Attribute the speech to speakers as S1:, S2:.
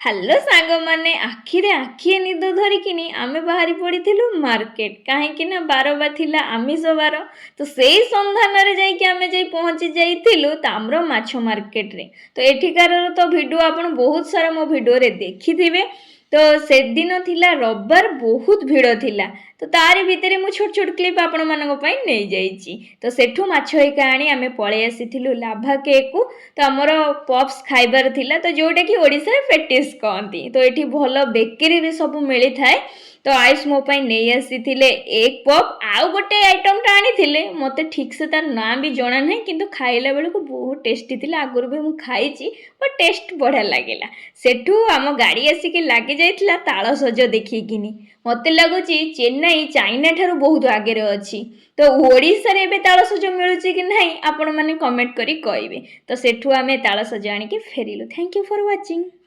S1: Hello ସାଙ୍ଗମାନେ, ଆଖିରେ ଆଖିଏ ନିଦ ଧରିକିନି ଆମେ ବାହାରି ପଡ଼ିଥିଲୁ ମାର୍କେଟ। କାହିଁକି ନା ବାର ବା ଥିଲା ଆମିଷ ବାର। ତ ସେଇ ସନ୍ଧାନରେ ଯାଇକି ଆମେ ପହଞ୍ଚି ଯାଇଥିଲୁ ତାମ୍ର ମାଛ ମାର୍କେଟରେ। ତ ଏଠିକାର ତ ଭିଡ଼ିଓ ଆପଣ ବହୁତ ସାରା ମୋ ଭିଡ଼ିଓରେ ଦେଖିଥିବେ। ତ ସେଦିନ ଥିଲା ରବିବାର, ବହୁତ ଭିଡ଼ ଥିଲା। ତ ତାରି ଭିତରେ ମୁଁ ଛୋଟ ଛୋଟ କ୍ଲିପ୍ ଆପଣମାନଙ୍କ ପାଇଁ ନେଇଯାଇଛି। ତ ସେଠୁ ମାଛ ହେଇକା ଆଣି ଆମେ ପଳେଇ ଆସିଥିଲୁ ଲାଭା କେକୁ। ତ ଆମର ପପ୍ସ ଖାଇବାର ଥିଲା, ତ ଯୋଉଟାକି ଓଡ଼ିଶାରେ ଫେଟିସ୍ କହନ୍ତି। ତ ଏଠି ଭଲ ବେକେରୀ ବି ସବୁ ମିଳିଥାଏ। ତ ଆୟୁଷ ମୋ ପାଇଁ ନେଇ ଆସିଥିଲେ ଏଗ୍ ପପ୍, ଆଉ ଗୋଟେ ଆଇଟମ୍ଟା ଆଣିଥିଲେ, ମୋତେ ଠିକ୍ସେ ତାର ନାଁ ବି ଜଣା ନାହିଁ, କିନ୍ତୁ ଖାଇଲା ବେଳକୁ ବହୁତ ଟେଷ୍ଟି ଥିଲା। ଆଗରୁ ବି ମୁଁ ଖାଇଛି, ବଟ୍ ଟେଷ୍ଟ ବଢ଼ିଆ ଲାଗିଲା। ସେଠୁ ଆମ ଗାଡ଼ି ଆସିକି ଲାଗି ଯାଇଥିଲା ତାଳସଜ ଦେଖିକିନି। ମୋତେ ଲାଗୁଛି ଚେନ୍ନାଇ ଚାଇନା ଠାରୁ ବହୁତ ଆଗରେ ଅଛି। ତ ଓଡ଼ିଶାରେ ଏବେ ତାଳସଜ ମିଳୁଛି କି ନାହିଁ ଆପଣମାନେ କମେଣ୍ଟ କରି କହିବେ। ତ ସେଠୁ ଆମେ ତାଳସଜ ଆଣିକି ଫେରିଲୁ। Thank you for watching.